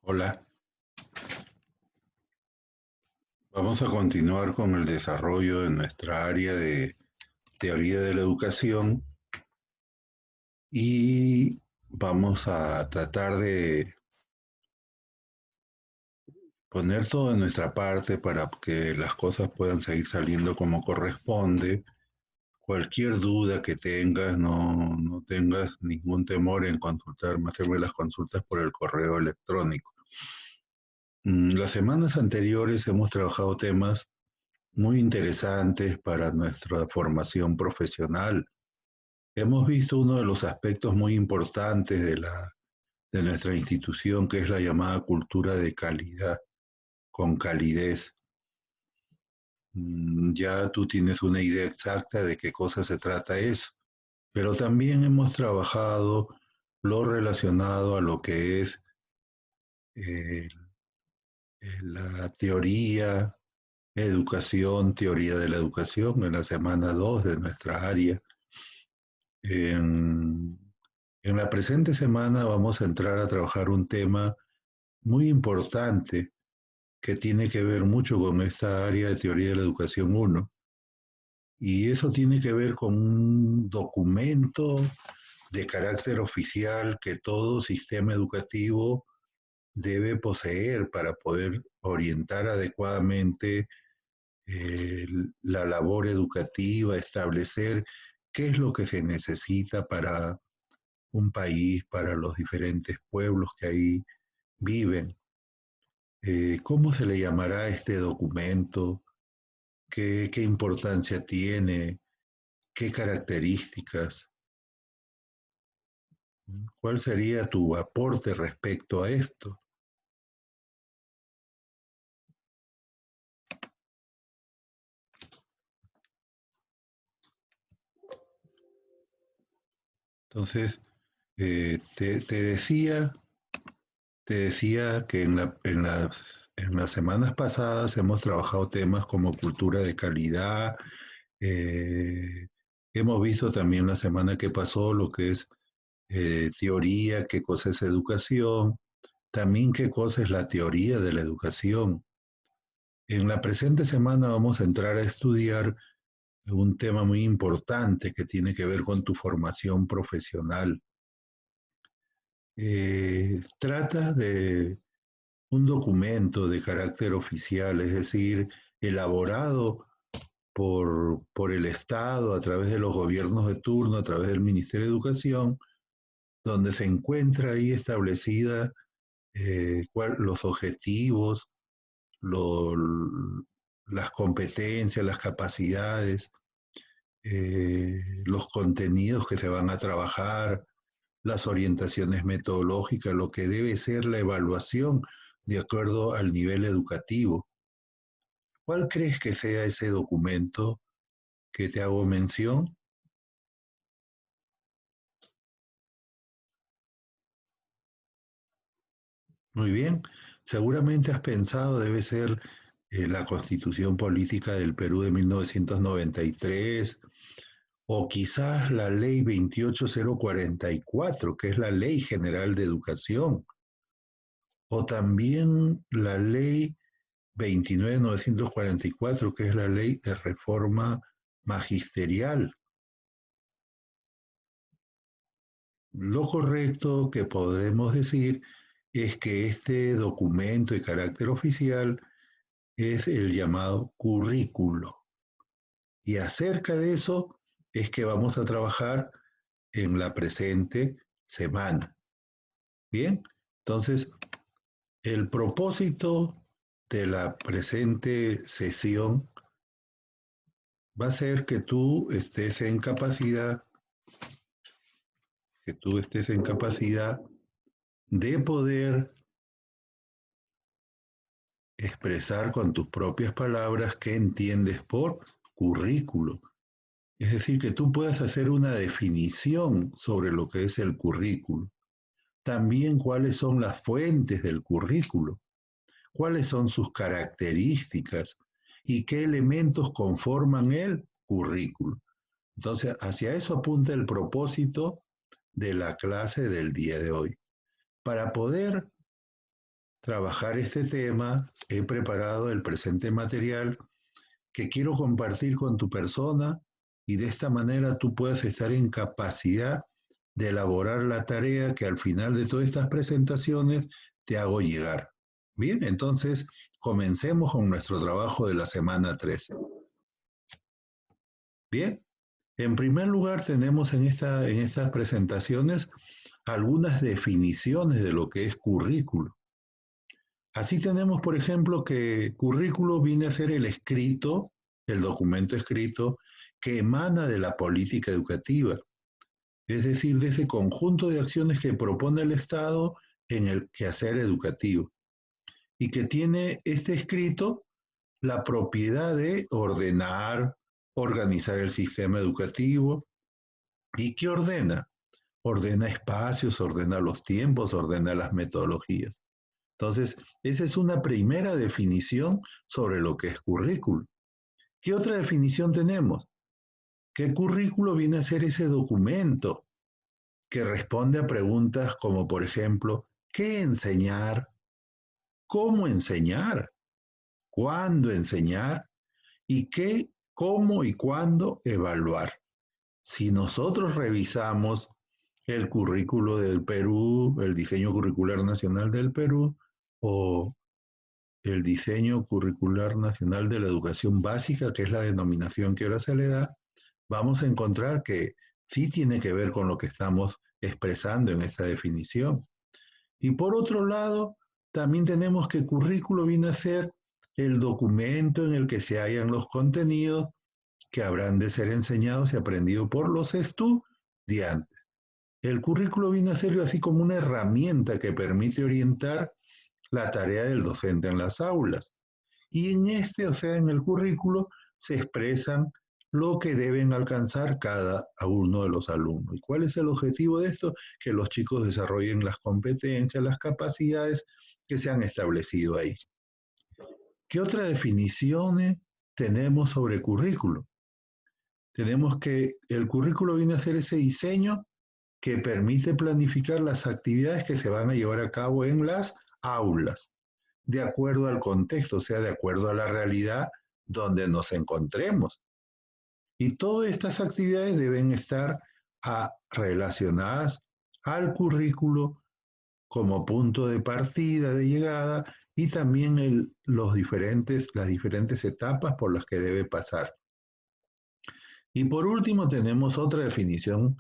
Hola, vamos a continuar con el desarrollo de nuestra área de teoría de la educación y vamos a tratar de poner todo de nuestra parte para que las cosas puedan seguir saliendo como corresponde. Cualquier duda que tengas, no tengas ningún temor en consultarme, hacerme las consultas por el correo electrónico. Las semanas anteriores hemos trabajado temas muy interesantes para nuestra formación profesional. Hemos visto uno de los aspectos muy importantes de nuestra institución, que es la llamada cultura de calidad, con calidez. Ya tú tienes una idea exacta de qué cosa se trata eso, pero también hemos trabajado lo relacionado a lo que es eh, la teoría, educación, teoría de la educación, en la semana 2 de nuestra área. En, en la presente semana vamos a entrar a trabajar un tema muy importante que tiene que ver mucho con esta área de teoría de la educación 1. Y eso tiene que ver con un documento de carácter oficial que todo sistema educativo debe poseer para poder orientar adecuadamente eh, la labor educativa, establecer qué es lo que se necesita para un país, para los diferentes pueblos que ahí viven. ¿Cómo se le llamará a este documento? ¿Qué importancia tiene? ¿Qué características? ¿Cuál sería tu aporte respecto a esto? Entonces, te decía que en las semanas pasadas hemos trabajado temas como cultura de calidad. eh, Hemos visto también la semana que pasó lo que es teoría, qué cosa es educación, también qué cosa es la teoría de la educación. En la presente semana vamos a entrar a estudiar un tema muy importante que tiene que ver con tu formación profesional. Trata de un documento de carácter oficial, es decir, elaborado por el Estado a través de los gobiernos de turno, a través del Ministerio de Educación, donde se encuentra ahí establecida los objetivos, lo, las competencias, las capacidades, los contenidos que se van a trabajar, las orientaciones metodológicas, lo que debe ser la evaluación de acuerdo al nivel educativo. ¿Cuál crees que sea ese documento que te hago mención? Muy bien, seguramente has pensado debe ser la Constitución Política del Perú de 1993 o quizás la Ley 28044, que es la Ley General de Educación, o también la Ley 29944, que es la Ley de Reforma Magisterial. Lo correcto que podemos decir es que este documento de carácter oficial es el llamado currículo. Y acerca de eso es que vamos a trabajar en la presente semana. Bien, entonces el propósito de la presente sesión va a ser que tú estés en capacidad de poder expresar con tus propias palabras qué entiendes por currículo. Es decir, que tú puedas hacer una definición sobre lo que es el currículo. También cuáles son las fuentes del currículo, cuáles son sus características y qué elementos conforman el currículo. Entonces, hacia eso apunta el propósito de la clase del día de hoy. Para poder trabajar este tema, he preparado el presente material que quiero compartir con tu persona y de esta manera tú puedas estar en capacidad de elaborar la tarea que al final de todas estas presentaciones te hago llegar. Bien, entonces comencemos con nuestro trabajo de la semana 3. Bien, en primer lugar tenemos en estas presentaciones algunas definiciones de lo que es currículo. Así tenemos, por ejemplo, que currículo viene a ser el escrito, el documento escrito que emana de la política educativa, es decir, de ese conjunto de acciones que propone el Estado en el quehacer educativo y que tiene este escrito la propiedad de ordenar, organizar el sistema educativo. ¿Y qué ordena? Ordena espacios, ordena los tiempos, ordena las metodologías. Entonces, esa es una primera definición sobre lo que es currículo. ¿Qué otra definición tenemos? Que currículo viene a ser ese documento que responde a preguntas como, por ejemplo, ¿qué enseñar? ¿Cómo enseñar? ¿Cuándo enseñar? ¿Y qué, cómo y cuándo evaluar? Si nosotros revisamos el currículo del Perú, el diseño curricular nacional del Perú o el diseño curricular nacional de la educación básica, que es la denominación que ahora se le da, vamos a encontrar que sí tiene que ver con lo que estamos expresando en esta definición. Y por otro lado, también tenemos que currículo viene a ser el documento en el que se hallan los contenidos que habrán de ser enseñados y aprendidos por los estudiantes. El currículo viene a ser así como una herramienta que permite orientar la tarea del docente en las aulas. Y en este, o sea, en el currículo, se expresan lo que deben alcanzar cada uno de los alumnos. ¿Y cuál es el objetivo de esto? Que los chicos desarrollen las competencias, las capacidades que se han establecido ahí. ¿Qué otras definiciones tenemos sobre currículo? Tenemos que el currículo viene a ser ese diseño que permite planificar las actividades que se van a llevar a cabo en las aulas, de acuerdo al contexto, o sea, de acuerdo a la realidad donde nos encontremos. Y todas estas actividades deben estar relacionadas al currículo como punto de partida, de llegada, y también las diferentes etapas por las que debe pasar. Y por último tenemos otra definición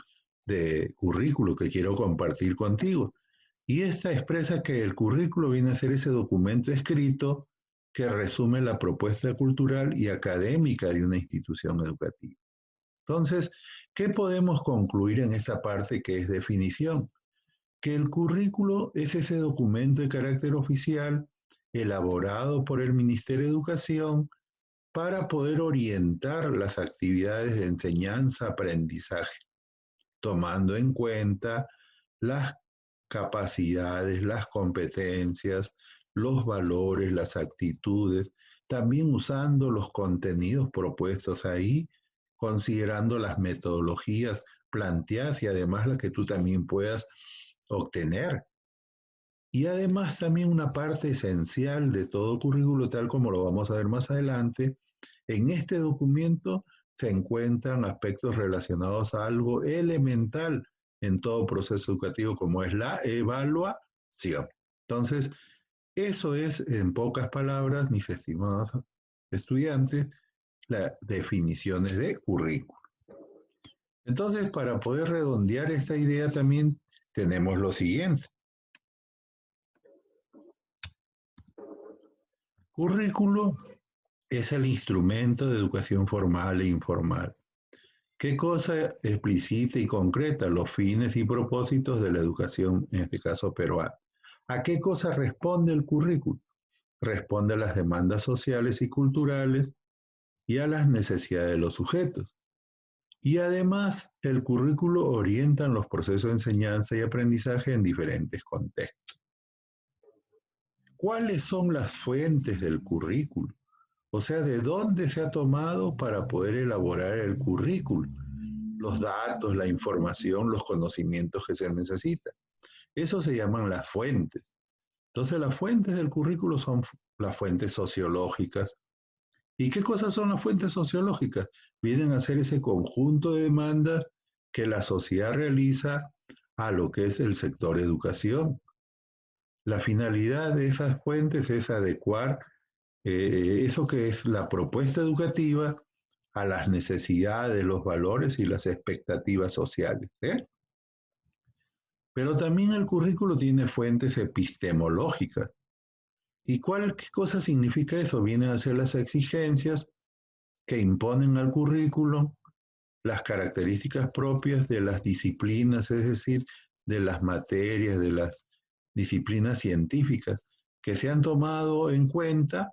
de currículo que quiero compartir contigo. Y esta expresa que el currículo viene a ser ese documento escrito que resume la propuesta cultural y académica de una institución educativa. Entonces, ¿qué podemos concluir en esta parte que es definición? Que el currículo es ese documento de carácter oficial elaborado por el Ministerio de Educación para poder orientar las actividades de enseñanza-aprendizaje, tomando en cuenta las capacidades, las competencias, los valores, las actitudes, también usando los contenidos propuestos ahí, considerando las metodologías planteadas y además las que tú también puedas obtener. Y además también una parte esencial de todo currículo, tal como lo vamos a ver más adelante, en este documento se encuentran aspectos relacionados a algo elemental en todo proceso educativo como es la evaluación. Entonces, eso es, en pocas palabras, mis estimados estudiantes, las definiciones de currículo. Entonces, para poder redondear esta idea también tenemos lo siguiente. Currículo es el instrumento de educación formal e informal. ¿Qué cosa explicita y concreta los fines y propósitos de la educación, en este caso peruana? ¿A qué cosa responde el currículo? Responde a las demandas sociales y culturales y a las necesidades de los sujetos. Y además, el currículo orienta los procesos de enseñanza y aprendizaje en diferentes contextos. ¿Cuáles son las fuentes del currículo? O sea, ¿de dónde se ha tomado para poder elaborar el currículo? Los datos, la información, los conocimientos que se necesitan. Eso se llaman las fuentes. Entonces, las fuentes del currículo son las fuentes sociológicas. ¿Y qué cosas son las fuentes sociológicas? Vienen a ser ese conjunto de demandas que la sociedad realiza a lo que es el sector educación. La finalidad de esas fuentes es adecuar eso que es la propuesta educativa a las necesidades, los valores y las expectativas sociales. Pero también el currículo tiene fuentes epistemológicas. ¿Y qué cosa significa eso? Vienen a ser las exigencias que imponen al currículo las características propias de las disciplinas, es decir, de las materias, de las disciplinas científicas, que se han tomado en cuenta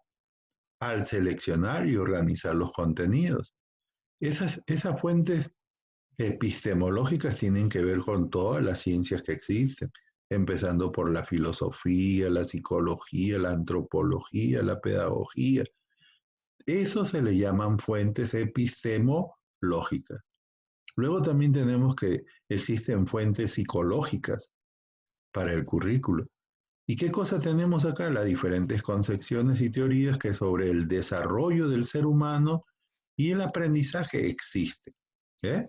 al seleccionar y organizar los contenidos. Esas fuentes epistemológicas tienen que ver con todas las ciencias que existen, empezando por la filosofía, la psicología, la antropología, la pedagogía. Eso se le llaman fuentes epistemológicas. Luego también tenemos que existen fuentes psicológicas para el currículo. ¿Y qué cosa tenemos acá? Las diferentes concepciones y teorías que sobre el desarrollo del ser humano y el aprendizaje existen, ¿eh?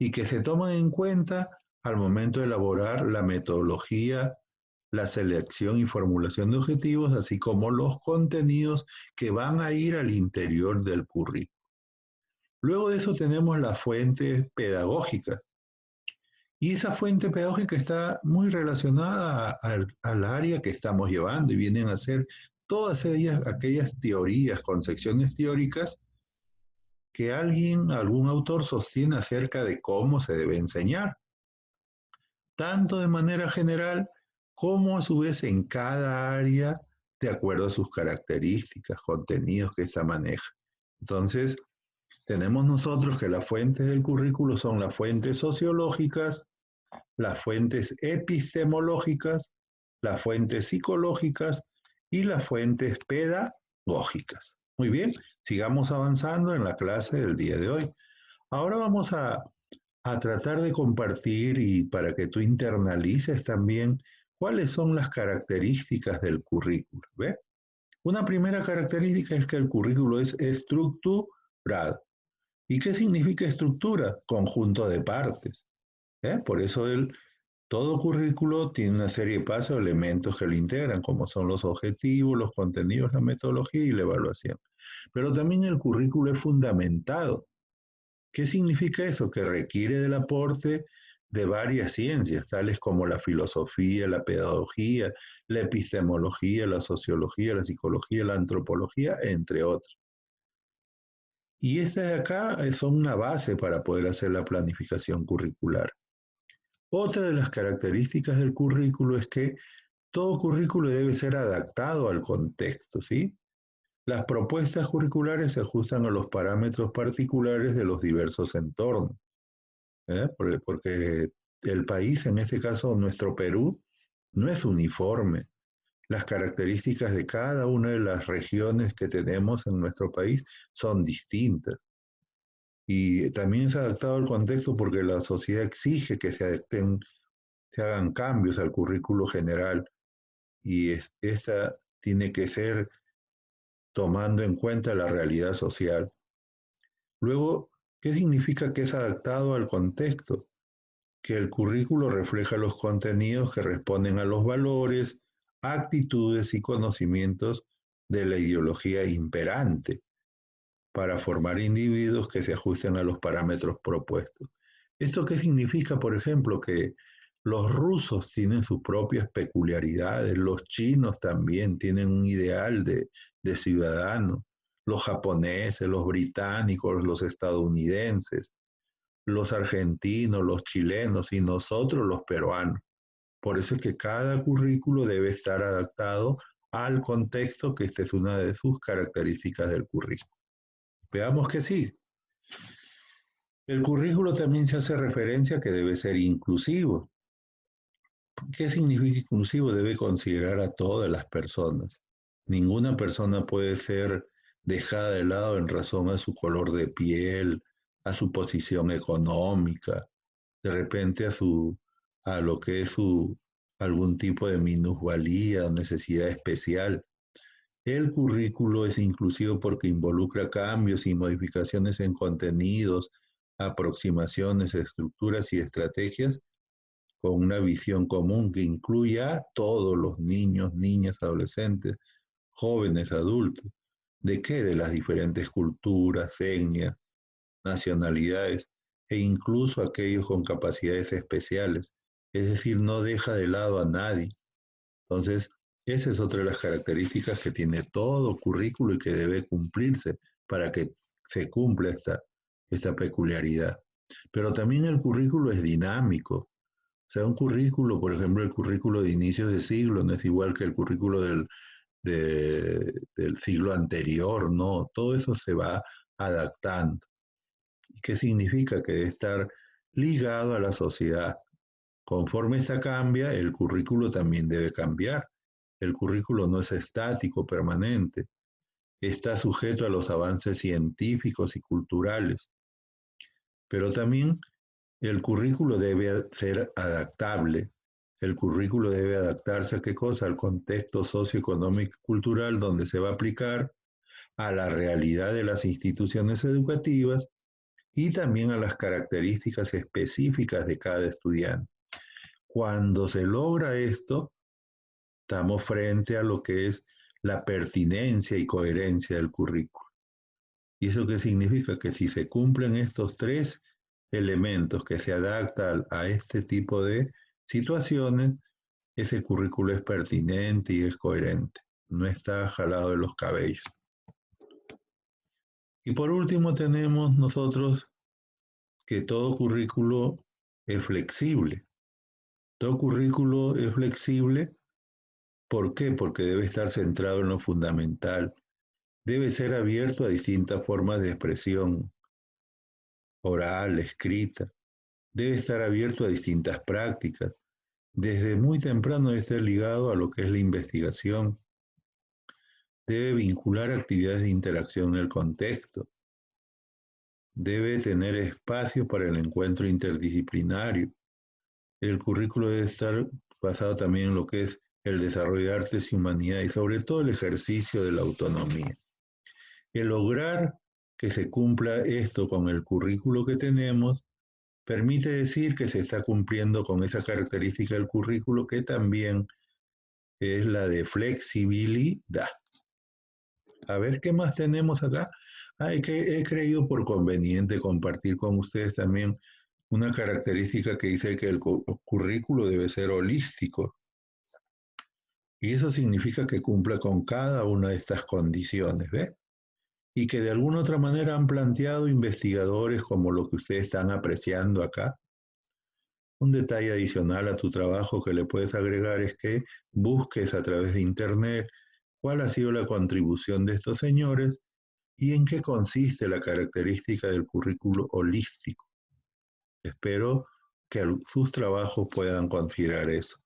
Y que se toman en cuenta al momento de elaborar la metodología, la selección y formulación de objetivos, así como los contenidos que van a ir al interior del currículo. Luego de eso tenemos las fuentes pedagógicas. Y esa fuente pedagógica está muy relacionada al área que estamos llevando y vienen a ser todas ellas, aquellas teorías, concepciones teóricas que algún autor sostiene acerca de cómo se debe enseñar, tanto de manera general como a su vez en cada área de acuerdo a sus características, contenidos que ésta maneja. Entonces, tenemos nosotros que las fuentes del currículo son las fuentes sociológicas, las fuentes epistemológicas, las fuentes psicológicas y las fuentes pedagógicas. Muy bien, sigamos avanzando en la clase del día de hoy. Ahora vamos a tratar de compartir y para que tú internalices también cuáles son las características del currículo. ¿Ves? Una primera característica es que el currículo es estructurado. ¿Y qué significa estructura? Conjunto de partes. Por eso todo currículo tiene una serie de pasos, elementos que lo integran, como son los objetivos, los contenidos, la metodología y la evaluación. Pero también el currículo es fundamentado. ¿Qué significa eso? Que requiere del aporte de varias ciencias, tales como la filosofía, la pedagogía, la epistemología, la sociología, la psicología, la antropología, entre otros. Y estas de acá son una base para poder hacer la planificación curricular. Otra de las características del currículo es que todo currículo debe ser adaptado al contexto, ¿sí? Las propuestas curriculares se ajustan a los parámetros particulares de los diversos entornos, porque el país, en este caso nuestro Perú, no es uniforme. Las características de cada una de las regiones que tenemos en nuestro país son distintas. Y también es adaptado al contexto porque la sociedad exige que se hagan cambios al currículo general y esta tiene que ser tomando en cuenta la realidad social. Luego, ¿qué significa que es adaptado al contexto? Que el currículo refleja los contenidos que responden a los valores, actitudes y conocimientos de la ideología imperante para formar individuos que se ajusten a los parámetros propuestos. ¿Esto qué significa? Por ejemplo, que los rusos tienen sus propias peculiaridades, los chinos también tienen un ideal de ciudadano, los japoneses, los británicos, los estadounidenses, los argentinos, los chilenos y nosotros los peruanos. Por eso es que cada currículo debe estar adaptado al contexto, que esta es una de sus características del currículo. Veamos que sí. El currículo también se hace referencia a que debe ser inclusivo. ¿Qué significa inclusivo? Debe considerar a todas las personas. Ninguna persona puede ser dejada de lado en razón a su color de piel, a su posición económica, de repente a lo que es algún tipo de minusvalía o necesidad especial. El currículo es inclusivo porque involucra cambios y modificaciones en contenidos, aproximaciones, estructuras y estrategias con una visión común que incluya a todos los niños, niñas, adolescentes, jóvenes, adultos. ¿De qué? De las diferentes culturas, etnias, nacionalidades e incluso aquellos con capacidades especiales. Es decir, no deja de lado a nadie. Entonces, esa es otra de las características que tiene todo currículo y que debe cumplirse para que se cumpla esta peculiaridad. Pero también el currículo es dinámico. O sea, un currículo, por ejemplo, el currículo de inicios de siglo no es igual que el currículo del siglo anterior, ¿no? Todo eso se va adaptando. ¿Y qué significa? Que debe estar ligado a la sociedad. Conforme esta cambia, el currículo también debe cambiar. El currículo no es estático, permanente. Está sujeto a los avances científicos y culturales. Pero también el currículo debe ser adaptable. El currículo debe adaptarse a qué cosa? Al contexto socioeconómico y cultural donde se va a aplicar, a la realidad de las instituciones educativas y también a las características específicas de cada estudiante. Cuando se logra esto, estamos frente a lo que es la pertinencia y coherencia del currículo. ¿Y eso qué significa? Que si se cumplen estos tres elementos que se adaptan a este tipo de situaciones, ese currículo es pertinente y es coherente. No está jalado de los cabellos. Y por último tenemos nosotros que todo currículo es flexible. Todo currículo es flexible. ¿Por qué? Porque debe estar centrado en lo fundamental. Debe ser abierto a distintas formas de expresión, oral, escrita. Debe estar abierto a distintas prácticas. Desde muy temprano debe estar ligado a lo que es la investigación. Debe vincular actividades de interacción en el contexto. Debe tener espacio para el encuentro interdisciplinario. El currículo debe estar basado también en lo que es el desarrollo de artes y humanidades y sobre todo el ejercicio de la autonomía. El lograr que se cumpla esto con el currículo que tenemos permite decir que se está cumpliendo con esa característica del currículo que también es la de flexibilidad. A ver, ¿qué más tenemos acá? He creído por conveniente compartir con ustedes también una característica que dice que el currículo debe ser holístico. Y eso significa que cumpla con cada una de estas condiciones, ¿ves? Y que de alguna otra manera han planteado investigadores como lo que ustedes están apreciando acá. Un detalle adicional a tu trabajo que le puedes agregar es que busques a través de Internet cuál ha sido la contribución de estos señores y en qué consiste la característica del currículo holístico. Espero que sus trabajos puedan considerar eso.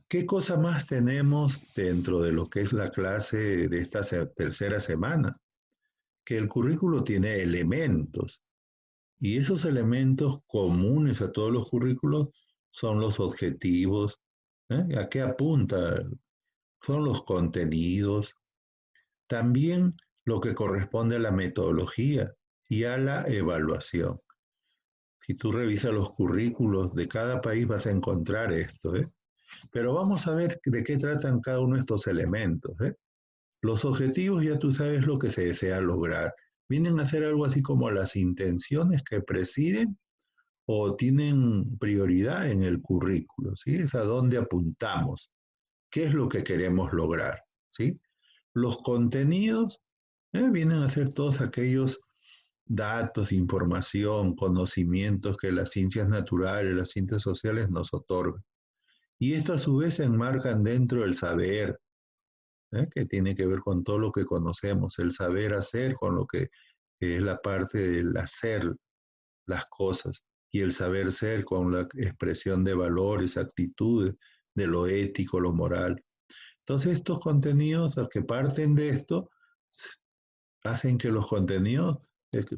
¿Qué cosa más tenemos dentro de lo que es la clase de esta tercera semana? Que el currículo tiene elementos y esos elementos comunes a todos los currículos son los objetivos, ¿eh? ¿A qué apunta? Son los contenidos, también lo que corresponde a la metodología y a la evaluación. Si tú revisas los currículos de cada país vas a encontrar esto, ¿eh? Pero vamos a ver de qué tratan cada uno de estos elementos, ¿eh? Los objetivos ya tú sabes lo que se desea lograr. Vienen a ser algo así como las intenciones que presiden o tienen prioridad en el currículo, ¿sí? Es a dónde apuntamos, qué es lo que queremos lograr, ¿sí? Los contenidos vienen a ser todos aquellos datos, información, conocimientos que las ciencias naturales, las ciencias sociales nos otorgan. Y esto a su vez se enmarcan dentro del saber, que tiene que ver con todo lo que conocemos, el saber hacer con lo que es la parte del hacer las cosas y el saber ser con la expresión de valores, actitudes, de lo ético, lo moral. Entonces estos contenidos, los que parten de esto, hacen que los contenidos,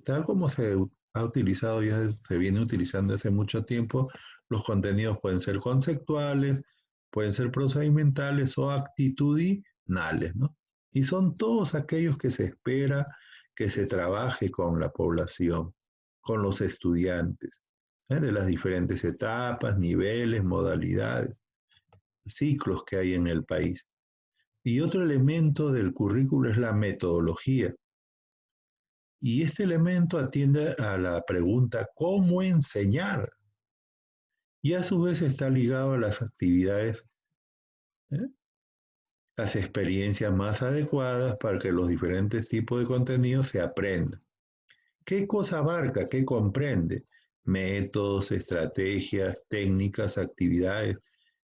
tal como se ha utilizado, ya se viene utilizando hace mucho tiempo, Los contenidos pueden ser conceptuales, pueden ser procedimentales o actitudinales, ¿no? Y son todos aquellos que se espera que se trabaje con la población, con los estudiantes, de las diferentes etapas, niveles, modalidades, ciclos que hay en el país. Y otro elemento del currículo es la metodología. Y este elemento atiende a la pregunta ¿cómo enseñar? Y a su vez está ligado a las actividades, ¿eh? Las experiencias más adecuadas para que los diferentes tipos de contenidos se aprendan. ¿Qué cosa abarca? ¿Qué comprende? Métodos, estrategias, técnicas, actividades,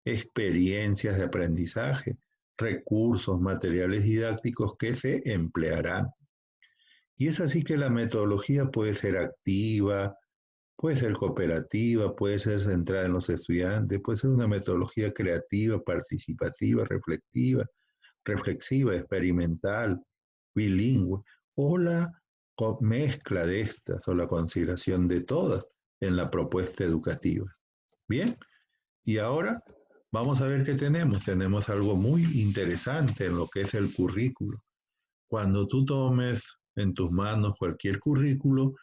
experiencias de aprendizaje, recursos, materiales didácticos que se emplearán. Y es así que la metodología puede ser activa, puede ser cooperativa, puede ser centrada en los estudiantes, puede ser una metodología creativa, participativa, reflexiva, experimental, bilingüe, o la mezcla de estas o la consideración de todas en la propuesta educativa. Bien, y ahora vamos a ver qué tenemos. Tenemos algo muy interesante en lo que es el currículo. Cuando tú tomes en tus manos cualquier currículo,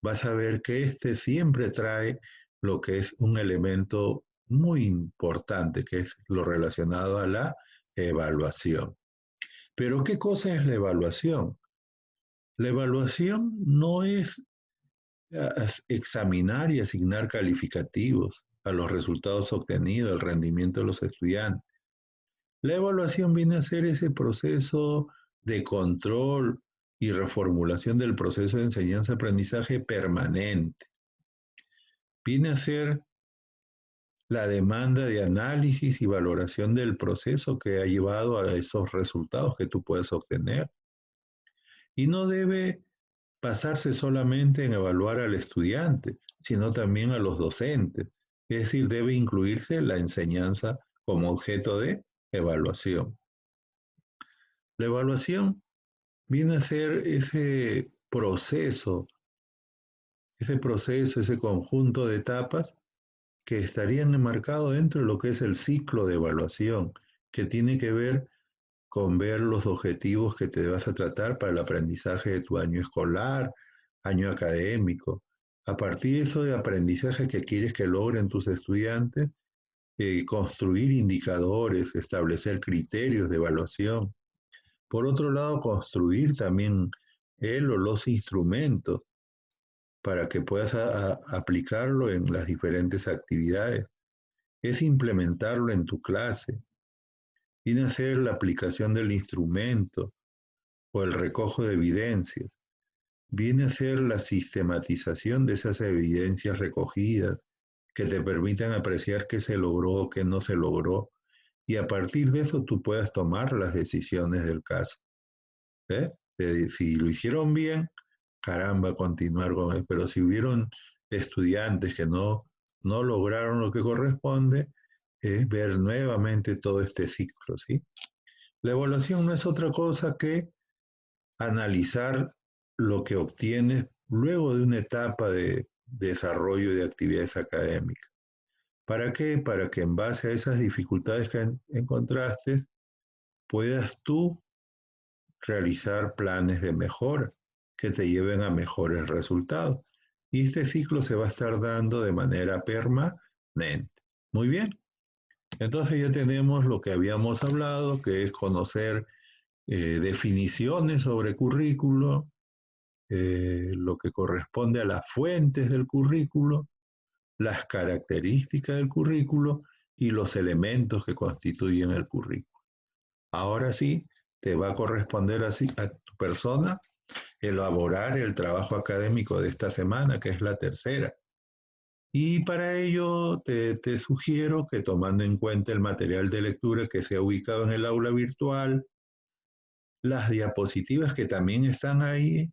vas a ver que este siempre trae lo que es un elemento muy importante, que es lo relacionado a la evaluación. Pero ¿qué cosa es la evaluación? La evaluación no es examinar y asignar calificativos a los resultados obtenidos, el rendimiento de los estudiantes. La evaluación viene a ser ese proceso de control y reformulación del proceso de enseñanza-aprendizaje permanente. Viene a ser la demanda de análisis y valoración del proceso que ha llevado a esos resultados que tú puedes obtener. Y no debe basarse solamente en evaluar al estudiante, sino también a los docentes. Es decir, debe incluirse la enseñanza como objeto de evaluación. La evaluación viene a ser ese conjunto de etapas que estarían enmarcados dentro de lo que es el ciclo de evaluación, que tiene que ver con ver los objetivos que te vas a tratar para el aprendizaje de tu año escolar, año académico. A partir de eso de aprendizaje que quieres que logren tus estudiantes, construir indicadores, establecer criterios de evaluación. Por otro lado, construir también el o los instrumentos para que puedas aplicarlo en las diferentes actividades. Es implementarlo en tu clase. Viene a ser la aplicación del instrumento o el recojo de evidencias. Viene a ser la sistematización de esas evidencias recogidas que te permitan apreciar qué se logró, qué no se logró, y a partir de eso tú puedas tomar las decisiones del caso. Si lo hicieron bien, caramba, continuar con él, pero si hubieron estudiantes que no lograron lo que corresponde, es ver nuevamente todo este ciclo, ¿sí? La evaluación no es otra cosa que analizar lo que obtienes luego de una etapa de desarrollo de actividades académicas. ¿Para qué? Para que en base a esas dificultades que encontraste, puedas tú realizar planes de mejora que te lleven a mejores resultados. Y este ciclo se va a estar dando de manera permanente. Muy bien. Entonces ya tenemos lo que habíamos hablado, que es conocer definiciones sobre currículo, lo que corresponde a las fuentes del currículo, las características del currículo y los elementos que constituyen el currículo. Ahora sí, te va a corresponder así a tu persona elaborar el trabajo académico de esta semana, que es la tercera. Y para ello te sugiero que tomando en cuenta el material de lectura que se ha ubicado en el aula virtual, las diapositivas que también están ahí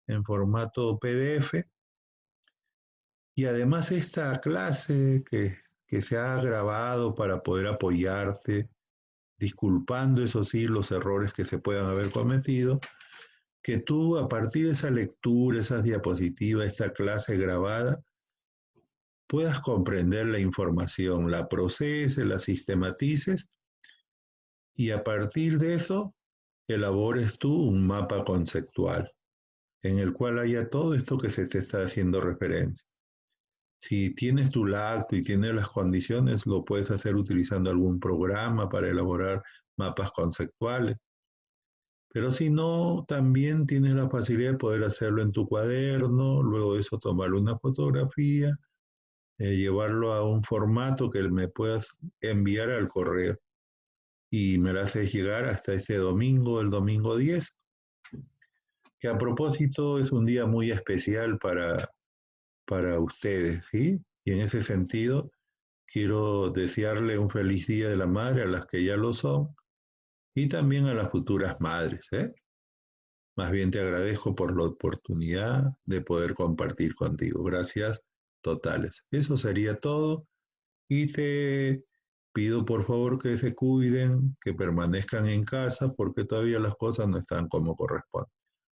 en formato PDF, y además esta clase que se ha grabado para poder apoyarte, disculpando, eso sí, los errores que se puedan haber cometido, que tú a partir de esa lectura, esas diapositivas, esta clase grabada, puedas comprender la información, la proceses, la sistematices y a partir de eso elabores tú un mapa conceptual en el cual haya todo esto que se te está haciendo referencia. Si tienes tu lacto y tienes las condiciones, lo puedes hacer utilizando algún programa para elaborar mapas conceptuales. Pero si no, también tienes la facilidad de poder hacerlo en tu cuaderno, luego de eso tomarle una fotografía, llevarlo a un formato que me puedas enviar al correo y me lo haces llegar hasta este domingo, el domingo 10, que a propósito es un día muy especial para ustedes, ¿sí? Y en ese sentido, quiero desearle un feliz Día de la Madre a las que ya lo son y también a las futuras madres, ¿eh? Más bien te agradezco por la oportunidad de poder compartir contigo. Gracias totales. Eso sería todo y te pido por favor que se cuiden, que permanezcan en casa porque todavía las cosas no están como corresponde.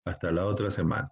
Hasta la otra semana.